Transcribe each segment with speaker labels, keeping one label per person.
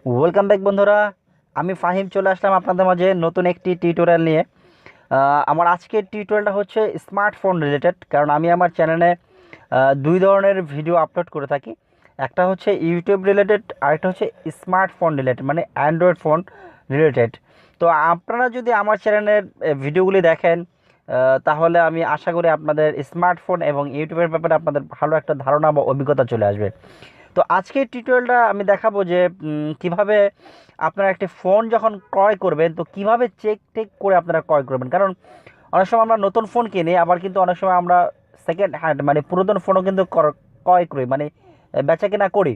Speaker 1: Welcome back বন্ধুরা। আমি ফাহিম চলে আসলাম আপনাদের মাঝে নতুন একটি টিউটোরিয়াল নিয়ে। আমার আজকের টিউটোরিয়ালটা হচ্ছে স্মার্টফোন রিলেটেড, কারণ আমি আমার চ্যানেলে দুই ধরনের ভিডিও আপলোড করে থাকি। একটা হচ্ছে ইউটিউব রিলেটেড, আরেকটা হচ্ছে স্মার্টফোন রিলেটেড, মানে অ্যান্ড্রয়েড ফোন রিলেটেড। তো আপনারা যদি আমার চ্যানেলের ভিডিওগুলি দেখেন, তাহলে আমি আশা করি আপনাদের স্মার্টফোন এবং ইউটিউবের ব্যাপারে আপনাদের ভালো একটা ধারণা বা অভিজ্ঞতা চলে আসবে। তো আজকের টিউটোরিয়ালটা আমি দেখাবো যে কিভাবে আপনারা একটি ফোন যখন ক্রয় করবেন তো কিভাবে চেক টেক করে আপনারা ক্রয় করবেন। কারণ অনেক সময় আমরা নতুন ফোন কিনি, আবার কিন্তু অনেক সময় আমরা সেকেন্ড হ্যান্ড মানে পুরাতন ফোনও কিন্তু ক্রয় করি, মানে বেচা কেনা করি।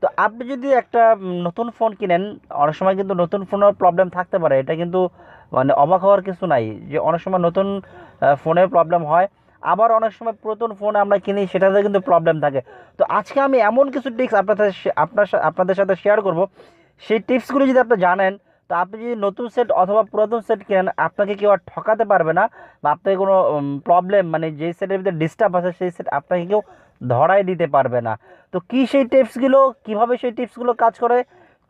Speaker 1: তো আপনি যদি একটা নতুন ফোন কিনেন, অনেক সময় কিন্তু নতুন ফোনের প্রবলেম থাকতে পারে। এটা কিন্তু মানে অবাক হওয়ার কিছু নাই যে অনেক সময় নতুন ফোনের প্রবলেম হয়, আবার অনেক সময় পুরাতন ফোন আমরা কিনি সেটাতে কিন্তু প্রবলেম থাকে। তো আজকে আমি এমন কিছু টিপস আপনাদের সাথে শেয়ার করব। সেই টিপসগুলো যদি আপনি জানেন, তো আপনি যদি নতুন সেট অথবা পুরাতন সেট কেনেন, আপনাকে কেউ আর ঠকাতে পারবে না, বা আপনাকে কোনো প্রবলেম মানে যেই সেটের ভিতরে ডিস্টার্ব আছে সেই সেট আপনাকে কেউ ধরাই দিতে পারবে না। তো কী সেই টিপসগুলো, কীভাবে সেই টিপসগুলো কাজ করে,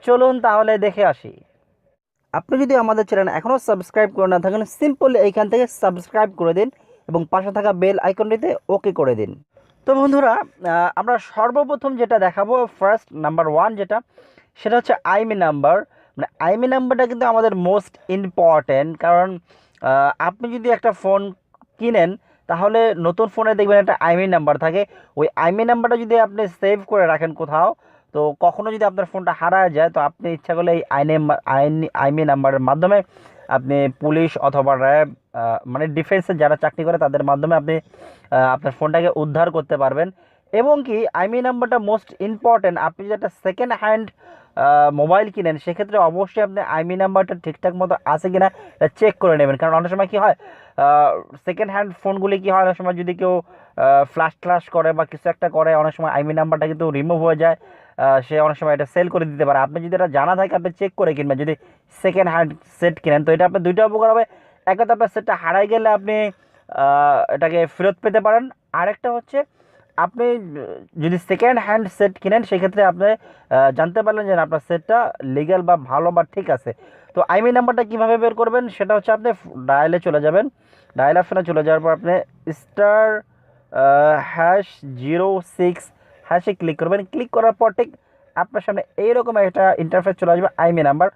Speaker 1: চলুন তাহলে দেখে আসি। আপনি যদি আমাদের চ্যানেল এখনও সাবস্ক্রাইব করে না থাকেন, সিম্পল এইখান থেকে সাবস্ক্রাইব করে দিন এবং পাশে থাকা বেল আইকনটিতে ওকে করে দিন। তো বন্ধুরা, আমরা সর্বপ্রথম যেটা দেখাবো, ফার্স্ট নাম্বার ওয়ান যেটা, সেটা হচ্ছে আইএমই নাম্বার। মানে আইএমই নাম্বারটা কিন্তু আমাদের মোস্ট ইম্পর্ট্যান্ট। কারণ আপনি যদি একটা ফোন কিনেন, তাহলে নতুন ফোনে দেখবেন একটা আইএমই নাম্বার থাকে। ওই আইএমই নাম্বারটা যদি আপনি সেভ করে রাখেন কোথাও, তো কখনো যদি আপনার ফোনটা হারায় যায়, তো আপনি ইচ্ছা করলে এই আইএমই নাম্বারের মাধ্যমে আপনি পুলিশ অথবা র্যাব, মানে ডিফেন্সের যারা চাকরি করে তাদের মাধ্যমে আপনি আপনার ফোনটাকে উদ্ধার করতে পারবেন। এবং কি আইএমই নাম্বারটা মোস্ট ইম্পর্ট্যান্ট। আপনি যদি একটা সেকেন্ড হ্যান্ড মোবাইল কিনেন, সেক্ষেত্রে অবশ্যই আপনি আইএমই নাম্বারটা ঠিকঠাক মতো আছে কিনা এটা চেক করে নেবেন। কারণ অনেক সময় কী হয়, সেকেন্ড হ্যান্ড ফোনগুলি কী হয়, অনেক সময় যদি কেউ ফ্ল্যাশ করে বা কিছু একটা করে, অনেক সময় আইএমই নাম্বারটা কিন্তু রিমুভ হয়ে যায়। সে অনেক সময় এটা সেল করে দিতে পারে। আপনি যদি এটা জানা থাকে, আপনি চেক করে কিনবেন। যদি সেকেন্ড হ্যান্ড সেট কিনেন, তো এটা আপনার দুইটা উপকার হবে। একটা তো আপনার সেটটা হারাই গেলে আপনি এটাকে ফেরত পেতে পারেন। আরেকটা হচ্ছে আপনি যদি সেকেন্ড হ্যান্ড সেট কিনেন, সেক্ষেত্রে আপনি জানতে পারলেন যে আপনার সেটটা লিগ্যাল বা ভালো বা ঠিক আছে। তো আইএমই নাম্বারটা কীভাবে বের করবেন, সেটা হচ্ছে আপনি ডায়ালে চলে যাবেন। ডায়াল অপশনে চলে যাওয়ার পর আপনি স্টার #06 হ্যাশে ক্লিক করবেন। ক্লিক করার পর ঠিক আপনার সামনে এইরকম একটা ইন্টারফেস চলে আসবে আইএমই নাম্বার।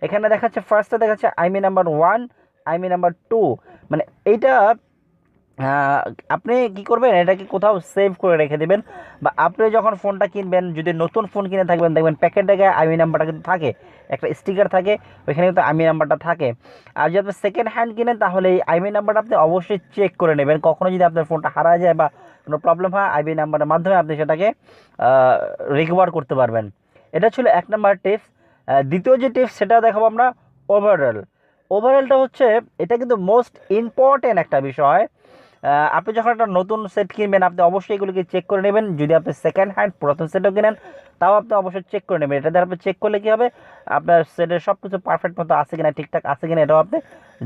Speaker 1: এখানে দেখাচ্ছে ফার্স্টে দেখাচ্ছে আইএমই নাম্বার 1, আইএমই নাম্বার 2। মানে এইটা আপনি কি করবেন, এটাকে কোথাও সেভ করে রেখে দেবেন। বা আপনি যখন ফোনটা কিনবেন, যদি নতুন ফোন কিনে থাকবেন, দেখবেন প্যাকেটে গায়ে আইএমই নাম্বারটা কিন্তু থাকে, একটা স্টিকার থাকে, ওইখানে কিন্তু আইএমই নাম্বারটা থাকে। আর যদি আপনি সেকেন্ড হ্যান্ড কিনেন, তাহলে এই আইএমই নাম্বারটা আপনি অবশ্যই চেক করে নেবেন। কখনো যদি আপনার ফোনটা হারা যায় বা কোনো প্রবলেম হয়, আইএমই নাম্বারের মাধ্যমে আপনি সেটাকে রিকভার করতে পারবেন। এটা ছিল এক নাম্বার টিপস। দ্বিতীয় যে টিপস, সেটা দেখাবো আমরা ওভারঅল। ওভারঅলটা হচ্ছে, এটা কিন্তু মোস্ট ইম্পর্ট্যান্ট একটা বিষয়। আপনি যখন একটা নতুন সেট কিনবেন, আপনি অবশ্যই এগুলোকে চেক করে নেবেন। যদি আপনি সেকেন্ড হ্যান্ড পুরাতন সেটও কিনেন, তাও আপনি অবশ্যই চেক করে নেবেন। এটা দ্বারা আপনি চেক করলে কী হবে, আপনার সেটের সব কিছু পারফেক্ট মতো আছে কিনা, ঠিকঠাক আছে কিনা, এটাও আপনি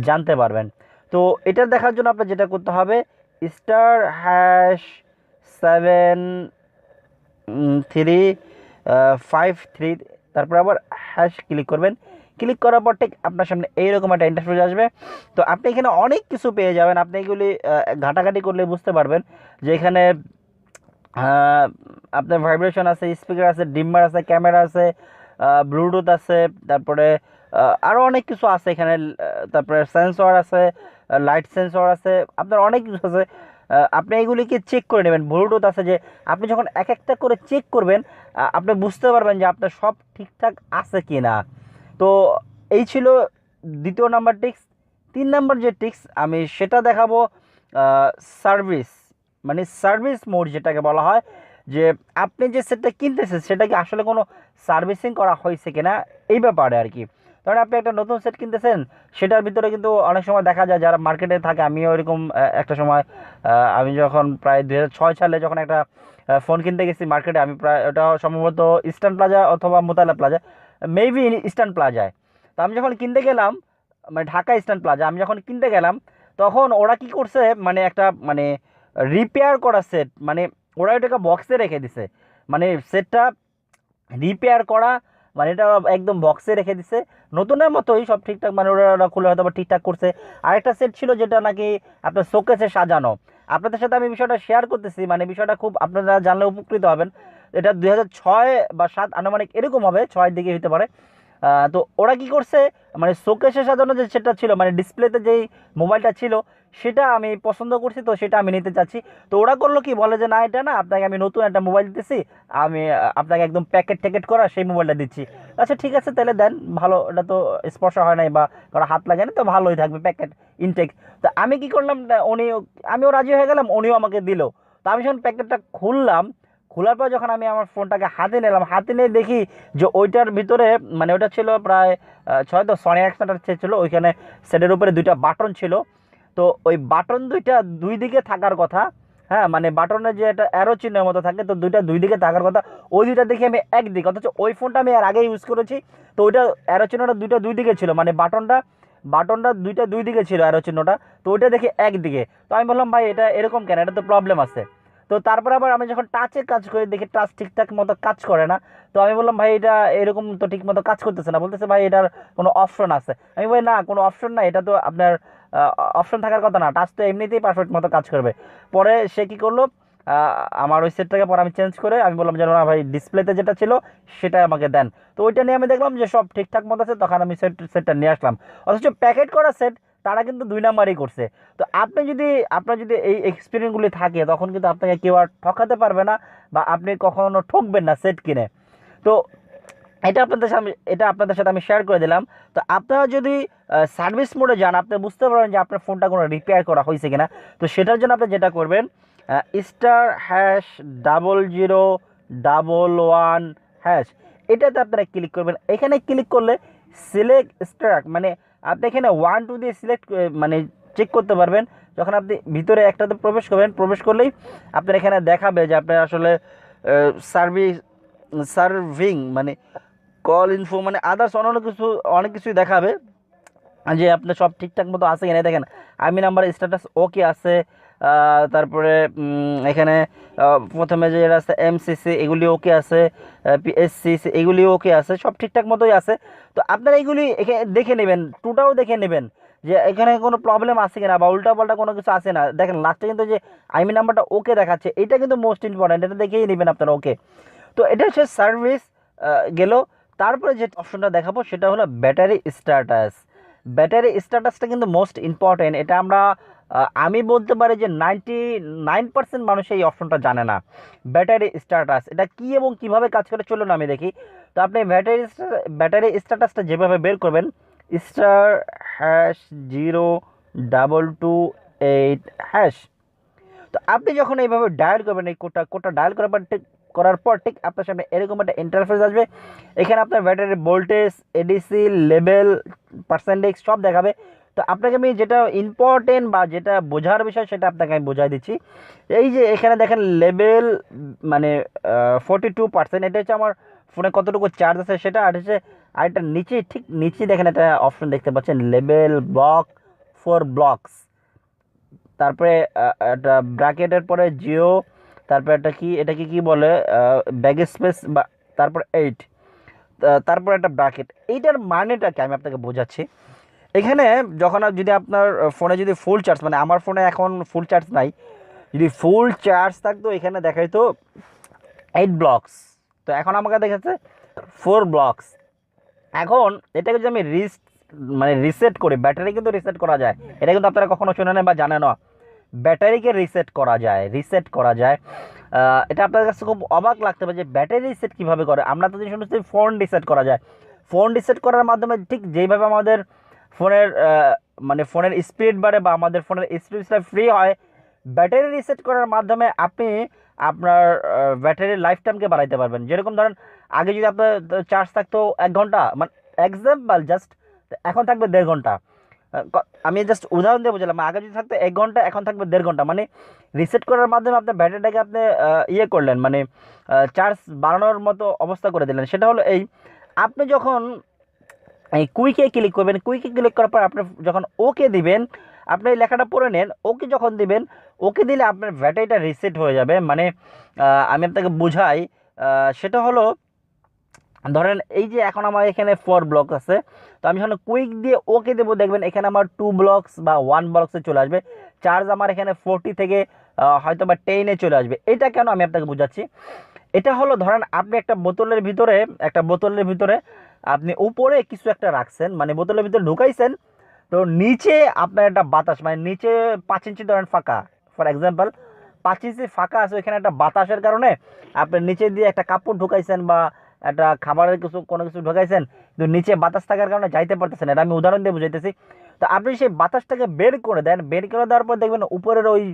Speaker 1: জানতে পারবেন। তো এটা দেখার জন্য আপনার যেটা করতে হবে, *75353, তারপর আবার হ্যাশ ক্লিক করবেন। ক্লিক করার পর ঠিক আপনার সামনে এইরকম একটা ইন্টারফেস আসবে। তো আপনি এখানে অনেক কিছু পেয়ে যাবেন। আপনি এগুলি ঘাটাঘাটি করলে বুঝতে পারবেন যে এখানে আপনার ভাইব্রেশন আছে, স্পিকার আছে, ডিম্মার আছে, ক্যামেরা আছে, ব্লুটুথ আছে, তারপরে আরও অনেক কিছু আছে এখানে। তারপরে সেন্সর আছে, লাইট সেন্সর আছে, আপনার অনেক কিছু আছে। আপনি এগুলিকে চেক করে নেবেন। ব্লুটুথ আছে, যে আপনি যখন এক একটা করে চেক করবেন, আপনি বুঝতে পারবেন যে আপনার সব ঠিকঠাক আছে কি না। তো এই ছিল দ্বিতীয় নাম্বার টিক্স। 3 নাম্বার যে টিক্স আমি সেটা দেখাবো, সার্ভিস, মানে সার্ভিস মোড যেটাকে বলা হয়, যে আপনি যে সেটটা কিনতেছেন সেটা কি আসলে কোনো সার্ভিসিং করা হয়েছে কিনা, এই ব্যাপারে আর কি। ধরেন আপনি একটা নতুন সেট কিনতেছেন, সেটার ভিতরে কিন্তু অনেক সময় দেখা যায় যারা মার্কেটে থাকে, আমিও এরকম একটা সময়, আমি যখন প্রায় 2006 সালে যখন একটা ফোন কিনতে গেছি মার্কেটে, আমি প্রায় ওটা সম্ভবত ইস্টার্ন প্লাজা অথবা মোতালা প্লাজা, মেবি ইস্টার্ন প্লাজায়। তো আমি যখন কিনতে গেলাম, মানে ঢাকা ইস্টার্ন প্লাজা, আমি যখন কিনতে গেলাম, তখন ওরা কি করছে, মানে একটা মানে রিপেয়ার করা সেট, মানে ওরা এটাকে বক্সে রেখে দিছে। মানে সেটটা রিপেয়ার করা, মানে এটা একদম বক্সে রেখে দিছে নতুনের মতোই সব ঠিকঠাক, মানে ওরা খুলে হয়তো বা ঠিকঠাক করছে। আরেকটা সেট ছিল যেটা নাকি আপনার শোকেসে সাজানো, আপনাদের সাথে আমি বিষয়টা শেয়ার করতেছি, মানে বিষয়টা খুব আপনারা জানলে উপকৃত হবেন। এটা 2006 বা 7 আনুমানিক এরকম হবে, 6 দিকে হতে পারে। তো ওরা কি করছে, মানে শোকেসে সাজানো যে সেটা ছিল, মানে ডিসপ্লেতে যেই মোবাইলটা ছিল সেটা আমি পছন্দ করছি, তো সেটা আমি নিতে চাচ্ছি। তো ওরা করলো কি, বলে যে না এটা না, আপনাকে আমি নতুন একটা মোবাইল দিতেছি, আমি আপনাকে একদম প্যাকেট ট্যাকেট করা সেই মোবাইলটা দিচ্ছি। আচ্ছা ঠিক আছে তাহলে দেন, ভালো, এটা তো স্পর্শ হয় নাই বা কারো হাত লাগে না, তো ভালোই থাকবে প্যাকেট ইনটেক। তো আমি কি করলাম, আমিও রাজি হয়ে গেলাম, উনিও আমাকে দিল। তো আমি যখন প্যাকেটটা খুললাম, খোলার পর যখন আমি আমার ফোনটাকে হাতে নিলাম, হাতে নিয়ে দেখি যে ওইটার ভিতরে, মানে ওটা ছিল প্রায় 6 তো সনি অ্যাকশনটার ছিল, ওইখানে সেটের উপরে 2টা বাটন ছিল। তো ওই বাটন দুইটা দুই দিকে থাকার কথা, হ্যাঁ, মানে বাটনের যে একটা অ্যারো চিহ্নের মতো থাকে, তো দুইটা দুই দিকে থাকার কথা, ওই দুইটা দেখি আমি একদিকে, অথচ ওই ফোনটা আমি আর আগে ইউজ করেছি, তো ওইটা অ্যারো চিহ্নটা দুইটা দুই দিকে ছিল, মানে বাটনটা দুইটা দুই দিকে ছিল অ্যারো চিহ্নটা, তো ওইটা দেখি একদিকে। তো আমি বললাম ভাই এটা এরকম কেন, এটা তো প্রবলেম আছে। তো তারপর আবার আমি যখন টাচে কাজ করি দেখি টাচ ঠিকঠাক মতো কাজ করে না। তো আমি বললাম ভাই এটা এরকম তো ঠিক মতো কাজ করতেছে না, বলতেছে ভাই এটার কোনো অপশন আছে। আমি বলি না, কোনো অপশন না, এটা তো আপনার অপশন থাকার কথা না, টাচ তো এমনিতেই পারফেক্ট মতো কাজ করবে। পরে সে কী করলো, আমার ওই সেটটাকে পরে আমি চেঞ্জ করে আমি বললাম যে না ভাই ডিসপ্লেতে যেটা ছিল সেটাই আমাকে দেন। তো ওইটা নিয়ে আমি দেখলাম যে সব ঠিকঠাক মতো আছে, তখন আমি সেটটা নিয়ে আসলাম। অথচ প্যাকেট করা সেট তারা কিন্তু 2 নাম্বারই করছে। তো আপনার যদি এই এক্সপিরিয়েন্সগুলি থাকে, তখন কিন্তু আপনাকে কেউ আর ঠকাতে পারবে না, বা আপনি কখনো ঠকবেন না সেট কিনে। তো এটা আপনাদের সাথে আমি শেয়ার করে দিলাম। তো আপনারা যদি সার্ভিস মোডে যান, আপনি বুঝতে পারবেন যে আপনার ফোনটা কোনো রিপেয়ার করা হয়েছে কিনা। তো সেটার জন্য আপনি যেটা করবেন, *#0011#, এটাতে আপনারা ক্লিক করবেন। এখানে ক্লিক করলে সিলেক্ট স্ট্রাক, মানে আপনি এখানে 1 2 দিয়ে সিলেক্ট, মানে চেক করতে পারবেন। যখন আপনি ভিতরে একটাতে প্রবেশ করবেন, প্রবেশ করলেই আপনার এখানে দেখাবে যে আপনার আসলে সার্ভিং, মানে কল ইনফো, মানে আদার্স অনেক কিছুই দেখাবে যে আপনার সব ঠিকঠাক মতো আছে কিনা। দেখেন আমি নাম্বার স্ট্যাটাস ওকে আছে, তারপরে এখানে প্রথমে যে আছে এমসিসি এগুলি ওকে আছে, পিএসসিসি এগুলি ওকে আছে, সব ঠিকঠাক মতোই আছে। তো আপনারা এইগুলি এখানে দেখে নেবেন, টুটাও দেখে নেবেন যে এখানে কোনো প্রবলেম আছে কিনা বা উল্টাপাল্টা কোনো কিছু আছে না। দেখেন লাস্টে কিন্তু যে আইমি নাম্বারটা ওকে দেখাচ্ছে, এটা কিন্তু মোস্ট ইম্পর্ট্যান্ট, এটা দেখেই নেবেন আপনারা ওকে। তো এটা হচ্ছে সার্ভিস গেল। তারপরে যে অপশনটা দেখাবো সেটা হলো ব্যাটারি স্ট্যাটাস। ব্যাটারি স্ট্যাটাসটা কিন্তু মোস্ট ইম্পর্টেন্ট, এটা আমি বলতে পারি যে 99% মানুষ এই অপশনটা জানে না। ব্যাটারি স্ট্যাটাস এটা কি এবং কিভাবে কাজ করে চলুন আমি দেখি। তো আপনি ব্যাটারি স্ট্যাটাসটা যেভাবে বের করবেন, *#02288#। তো আপনি যখন এইভাবে ডায়াল করবেন, এই কোডটা ডায়াল করার পর ঠিক আপনার সামনে এরকম একটা ইন্টারফেস আসবে। এখানে আপনার ব্যাটারির ভোল্টেজ, এডিসি লেভেল, পার্সেন্টেজ সব দেখাবে। তো আপনাকে আমি যেটা ইম্পর্টেন্ট বা যেটা বোঝার বিষয় সেটা আপনাকে আমি বোঝাই দিচ্ছি। এই যে এখানে দেখেন লেভেল, মানে 42%, এটা হচ্ছে আমার ফোনে কতটুকু চার্জ আছে সেটা। আর হচ্ছে আরেকটা নিচে, ঠিক নিচে দেখেন একটা অপশন দেখতে পাচ্ছেন, লেভেল ব্লক 4 ব্লকস, তারপরে একটা ব্র্যাকেটের পরে জিও, তারপরে এটাকে কি বলে, ব্যাগ স্পেস, বা তারপর 8, তারপর একটা ব্র্যাকেট। এইটার মানেটাকে আমি আপনাকে বোঝাচ্ছি। এখানে যখন যদি আপনার ফোনে যদি ফুল চার্জ, মানে আমার ফোনে এখন ফুল চার্জ নাই, যদি ফুল চার্জ থাকতো এখানে দেখাইতো 8 ব্লকস, তো এখন আমাকে দেখাচ্ছে 4 ব্লকস। এখন এটাকে যদি আমি মানে রিসেট করি, ব্যাটারি কিন্তু রিসেট করা যায়, এটা কিন্তু আপনারা কখনো শুনে নেন বা জানেন না। ব্যাটারিকে রিসেট করা যায়। এটা আপনার কাছে খুব অবাক লাগতে পারে যে ব্যাটারি রিসেট কীভাবে করে। আমরা তো শুনেছি ফোন রিসেট করা যায়। ফোন রিসেট করার মাধ্যমে ঠিক যেইভাবে আমাদের ফোনের মানে ফোনের স্পিড বাড়ে বা আমাদের ফোনের স্পিডটা ফ্রি হয়, ব্যাটারি রিসেট করার মাধ্যমে আপনি আপনার ব্যাটারির লাইফ টাইমকে বাড়াইতে পারবেন। যেরকম ধরেন আগে যদি আপনার চার্জ থাকতো 1 ঘন্টা, মানে এক্সাম্পল জাস্ট, এখন থাকবে 1.5 ঘন্টা। আমি জাস্ট উদাহরণ দিয়ে বুঝলাম, আগে যদি থাকতো 1 ঘন্টা, এখন থাকবে 1.5 ঘন্টা। মানে রিসেট করার মাধ্যমে আপনার ব্যাটারিটাকে আপনি ইয়ে করলেন, মানে চার্জ বাড়ানোর মতো অবস্থা করে দিলেন। সেটা হলো এই, আপনি যখন এই কুইকে ক্লিক করবেন, কুইকে ক্লিক করার পর আপনি যখন ওকে দিবেন, আপনি এই লেখাটা পড়ে নেন, ওকে যখন দিবেন, ওকে দিলে আপনার ব্যাটারিটা রিসেট হয়ে যাবে। মানে আমি আপনাকে বুঝাই, সেটা হলো ধরেন এই যে এখন আমার এখানে 4 ব্লক আছে, তো আমি যখন কুইক দিয়ে ওকে দেবো দেখবেন এখানে আমার 2 ব্লকস বা 1 ব্লকসে চলে আসবে। চার্জ আমার এখানে 40 থেকে হয়তো বা 10-এ চলে আসবে। এটা কেন আমি আপনাকে বোঝাচ্ছি। এটা হলো ধরেন আপনি একটা বোতলের ভিতরে আপনি উপরে কিছু একটা রাখছেন, মানে বোতলের ভিতরে ঢুকাইছেন, তো নিচে আপনার একটা বাতাস, মানে নিচে 5 ইঞ্চি ধরেন ফাঁকা, ফর এক্সাম্পল 5 ইঞ্চি ফাঁকা আছে, ওইখানে একটা বাতাসের কারণে আপনি নিচে দিয়ে একটা কাপড় ঢুকাইছেন বা একটা খাবারের কোনো কিছু ঢুকাইছেন, কিন্তু নিচে বাতাস থাকার কারণে যাইতে পারতেছেন। এটা আমি উদাহরণ দিয়ে বুঝাইতেছি। তো আপনি সেই বাতাসটাকে বের করে দেন, বের করে দেওয়ার পর দেখবেন উপরের ওই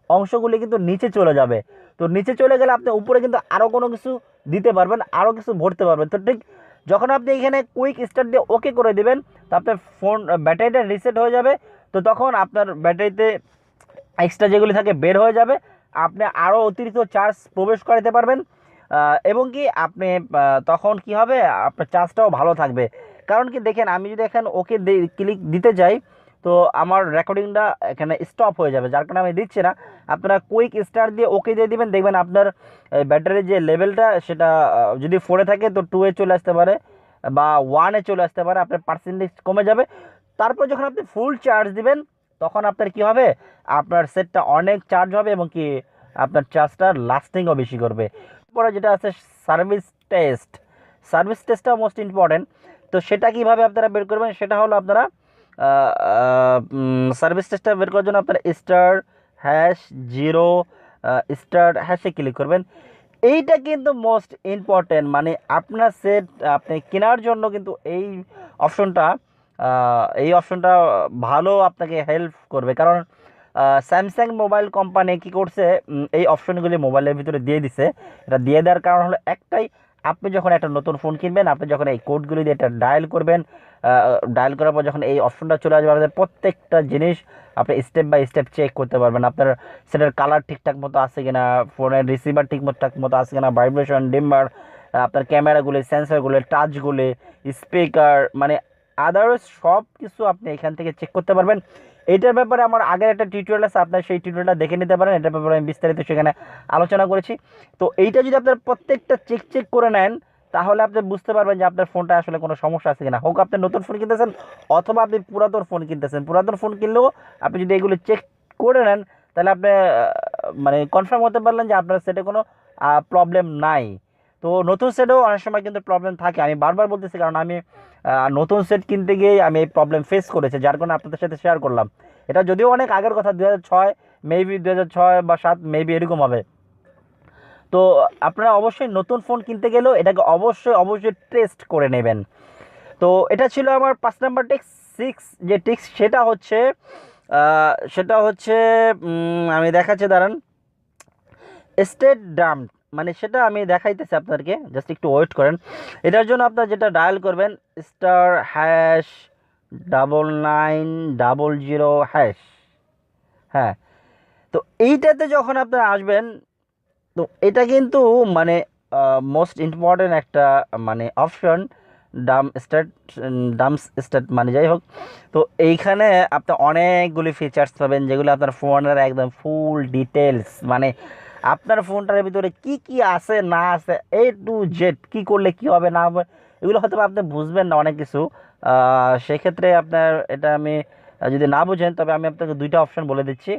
Speaker 1: অংশগুলি কিন্তু নিচে চলে যাবে। তো নিচে চলে গেলে আপনি উপরে কিন্তু আরও কোনো কিছু দিতে পারবেন, আরও কিছু ভরতে পারবেন। তো ঠিক যখন আপনি এখানে কুইক স্টার্ট দিয়ে ওকে করে দেবেন, তো আপনার ফোন ব্যাটারিটা রিসেট হয়ে যাবে। তো তখন আপনার ব্যাটারিতে এক্সট্রা যেগুলি থাকে বের হয়ে যাবে, আপনি আরও অতিরিক্ত চার্জ প্রবেশ করাতে পারবেন। এবং কি আপনি তখন কি হবে, আপনার চার্জটাও ভালো থাকবে। কারণ কি দেখেন, আমি যদি এখন ওকে ক্লিক দিতে যাই, তো আমার রেকর্ডিংটা এখানে স্টপ হয়ে যাবে, যার কারণে আমি দিচ্ছি না। আপনারা কুইক স্টার্ট দিয়ে ওকে দিয়ে দিবেন, দেখবেন আপনার ব্যাটারির যে লেভেলটা সেটা যদি 4-এ থাকে তো 2-এ চলে আসতে পারে বা 1-এ চলে আসতে পারে, আপনার পার্সেন্টেজ কমে যাবে। তারপর যখন আপনি ফুল চার্জ দিবেন, তখন আপনার কি হবে, আপনার সেটটা অনেক চার্জ হবে এবং কি আপনার চার্জটা লাস্টিংও বেশি করবে। পরে যেটা আছে সার্ভিস টেস্ট, সার্ভিস টেস্টটা মোস্ট ইম্পর্টেন্ট। তো সেটা কিভাবে আপনারা বের করবেন, সেটা হলো আপনারা সার্ভিস টেস্টটা বের করার জন্য আপনারা *#0 *#হ্যাশে ক্লিক করবেন। এইটা কিন্তু মোস্ট ইম্পর্টেন্ট, মানে আপনার সেট আপনি কেনার জন্য কিন্তু এই অপশনটা ভালো আপনাকে হেল্প করবে। কারণ স্যামসাং মোবাইল কোম্পানি কি করছে, এই অপশনগুলি মোবাইলের ভিতরে দিয়ে দিছে। এটা দিয়ে দেওয়ার কারণ হলো একটাই, আপনি যখন একটা নতুন ফোন কিনবেন, আপনি যখন এই কোডগুলি দিয়ে এটা ডায়াল করবেন, ডায়াল করার পর যখন এই অপশনটা চলে আসবে, আপনাদের প্রত্যেকটা জিনিস আপনি স্টেপ বাই স্টেপ চেক করতে পারবেন। আপনার সেটার কালার ঠিকঠাক মতো আছে কিনা, ফোনের রিসিভার ঠিকঠাক মতো আছে কিনা, ভাইব্রেশন, ডিম্বার, আপনার ক্যামেরাগুলি, সেন্সরগুলি, টাচগুলি, স্পিকার, মানে আদার্স সব কিছু আপনি এখান থেকে চেক করতে পারবেন। এইটার ব্যাপারে আমার আগের একটা টিউটোরিয়াল আছে, আপনার সেই টিউটোরিয়ালটা দেখে নিতে পারেন। এটার ব্যাপারে আমি বিস্তারিত সেখানে আলোচনা করেছি। তো এইটা যদি আপনার প্রত্যেকটা চেক করে নেন, তাহলে আপনি বুঝতে পারবেন যে আপনার ফোনটা আসলে কোনো সমস্যা আছে কিনা। হোক আপনি নতুন ফোন কিনতেছেন অথবা আপনি পুরাতন ফোন কিনতেছেন, পুরাতন ফোন কিনলেও আপনি যদি এগুলো চেক করে নেন, তাহলে আপনি মানে কনফার্ম হতে পারলেন যে আপনার সেটে কোনো প্রবলেম নাই। তো নতুন সেটেও অনেক সময় কিন্তু প্রবলেম থাকে, আমি বারবার বলতেছি, কারণ আমি নতুন সেট কিনতে গিয়ে আমি এই প্রবলেম ফেস করেছি, যার কারণে আপনাদের সাথে শেয়ার করলাম। এটা যদিও অনেক আগের কথা, 2006 মেবি, 2006 বা 7 মেবি এরকম হবে। তো আপনারা অবশ্যই নতুন ফোন কিনতে গেলেও এটাকে অবশ্যই টেস্ট করে নেবেন। তো এটা ছিল আমার 5 নাম্বার টিক্স। 6 যে টিক্স সেটা হচ্ছে আমি দেখাচ্ছি, দাঁড়ান। স্টেট ডাম্প, মানে সেটা আমি দেখাইতেছি আপনাদেরকে, জাস্ট একটু ওয়েট করেন। এটার জন্য আপনার যেটা ডায়াল করবেন *#9900#। হ্যাঁ, তো এইটাতে যখন আপনারা আসবেন, তো এটা কিন্তু মানে মোস্ট ইম্পর্টেন্ট একটা মানে option, Dam start dump start মানে যাই হোক। তো এইখানে আপনি অনেকগুলি ফিচার্স পাবেন, যেগুলো আপনার ফোনের একদম ফুল ডিটেলস, মানে আপনার ফোনটার ভিতরে কি কি আছে না আছে, A to Z, কি করলে কি হবে না হবে, এগুলো হয়তো আপনি বুঝবেন না অনেক কিছু। সেক্ষেত্রে আপনার এটা আমি যদি না বুঝেন, তবে আমি আপনাকে 2টা অপশন বলে দিচ্ছি।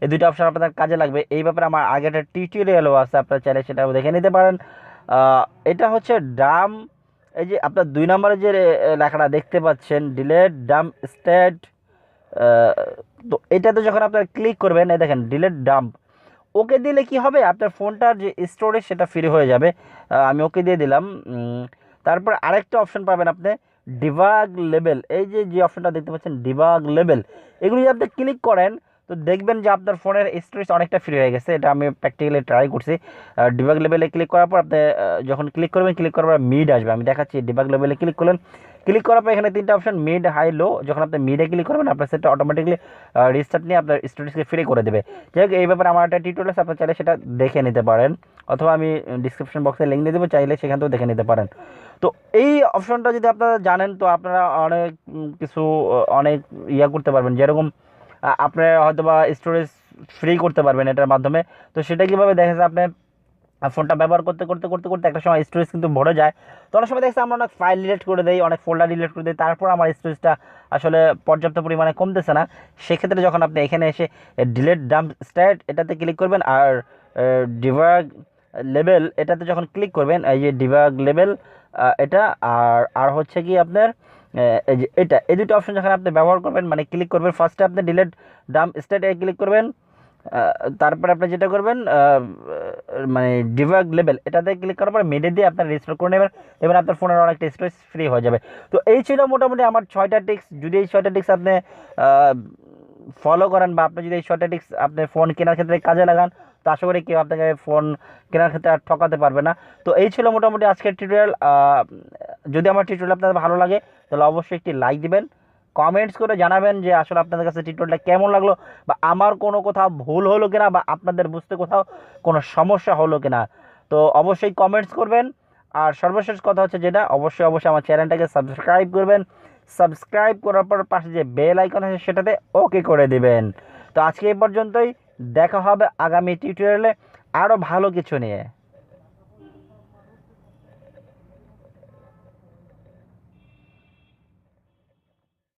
Speaker 1: এই 2টা অপশন আপনাদের কাজে লাগবে। এই ব্যাপারে আমার আগে একটা টিউটোরিয়ালও আছে, আপনারা চাইলে সেটা দেখে নিতে পারেন। এটা হচ্ছে ডাম, এই যে আপনার 2 নম্বরে যে লেখাটা দেখতে পাচ্ছেন, ডিলেট ডাম্প স্টেট। তো এটাতে যখন আপনারা ক্লিক করবেন, এই দেখেন ডিলেট ডাম্প, ওকে দিলে কি হবে, আপনার ফোনটার যে স্টোরেজ সেটা ফ্রি হয়ে যাবে। আমি ওকে দিয়ে দিলাম। তারপর আরেকটা অপশন পাবেন আপনি, ডিবাগ লেভেল। এই যে অপশনটা দেখতে পাচ্ছেন, ডিবাগ লেভেল, এগুলি যদি আপনি ক্লিক করেন, তো দেখবেন যে আপনার ফোনের স্টোরেজ অনেকটা ফ্রি হয়ে গেছে। এটা আমি প্র্যাকটিক্যালি ট্রাই করছি। ডিবাগ লেভেলে ক্লিক করার পর আপনি যখন ক্লিক করবেন, ক্লিক করার পর মিড আসবে, আমি দেখাচ্ছি। ডিবাগ লেভেলে ক্লিক করলেন, ক্লিক করার পর এখানে 3টা অপশন, মিড, হাই, লো। যখন আপনি মিডে ক্লিক করবেন, আপনার সেটা অটোমেটিকলি রিস্টার্ট নিয়ে আপনার স্টোরেজকে ফ্রি করে দেবে। যাই হোক, এই ব্যাপারে আমার একটা টিউটোরিয়াল আছে, আপনার চাইলে সেটা দেখে নিতে পারেন, অথবা আমি ডিসক্রিপশন বক্সে লিঙ্ক দিয়ে দেবো, চাইলে সেখান থেকেও দেখে নিতে পারেন। তো এই অপশনটা যদি আপনারা জানেন, তো আপনারা অনেক কিছু অনেক করতে পারবেন, যেরকম আপনারা হয়তো বা স্টোরেজ ফ্রি করতে পারবেন এটার মাধ্যমে। তো সেটা কীভাবে দেখেছে, আপনি আর ফোনটা ব্যবহার করতে করতে করতে করতে একটা সময় স্টোরেজ কিন্তু ভরে যায়। তো অনেক সময় দেখছি আমরা অনেক ফাইল ডিলিট করে দেই, অনেক ফোল্ডার ডিলিট করে দিই, তারপর আমার স্টোরেজটা আসলে পর্যাপ্ত পরিমাণে কমতেছে না। সেক্ষেত্রে যখন আপনি এখানে এসে ডিলিট ডাম্প স্ট্যাট এটাতে ক্লিক করবেন, আর ডিবাগ লেভেল এটাতে যখন ক্লিক করবেন, এই যে ডিবাগ লেভেল এটা, আর হচ্ছে কি আপনার এই যে এটা, এই দুটো অপশন যখন আপনি ব্যবহার করবেন মানে ক্লিক করবেন, ফার্স্টে আপনি ডিলিট ডাম্প স্ট্যাটে ক্লিক করবেন, তারপরে আপনি যেটা করবেন মানে ডিবাগ লেভেল এটাতে ক্লিক করার পর মিডে দিয়ে আপনার রিস্টোর করে নেবেন, এবার আপনার ফোনের অনেকটা স্টোরেজ ফ্রি হয়ে যাবে। তো এই ছিল মোটামুটি আমার 6টা টিক্স। যদি এই 6টা টিক্স আপনি ফলো করেন বা আপনি যদি এই 6টা টিক্স আপনি ফোন কেনার ক্ষেত্রে কাজে লাগান, তো আশা করি কেউ আপনাকে ফোন কেনার ক্ষেত্রে আর ঠকাতে পারবে না। তো এই ছিল মোটামুটি আজকের টিউটোরিয়াল। যদি আমার টিউটোরিয়াল আপনাদের ভালো লাগে তাহলে অবশ্যই একটি লাইক দিবেন, কমেন্টস করে জানাবেন যে আসলে আপনাদের কাছে টিউটোরিয়ালটা কেমন লাগলো, বা আমার কোনো কোথাও ভুল হলো কিনা, বা আপনাদের বুঝতে কোথাও কোনো সমস্যা হলো কিনা। তো অবশ্যই কমেন্টস করবেন। আর সর্বশেষ কথা হচ্ছে যেটা, অবশ্যই অবশ্যই আমার চ্যানেলটাকে সাবস্ক্রাইব করবেন। সাবস্ক্রাইব করার পর পাশে যে বেল আইকন আছে সেটাতে ওকে করে দিবেন। তো আজকে এই পর্যন্তই, দেখা হবে আগামী টিউটোরিয়ালে আরও ভালো কিছু নিয়ে।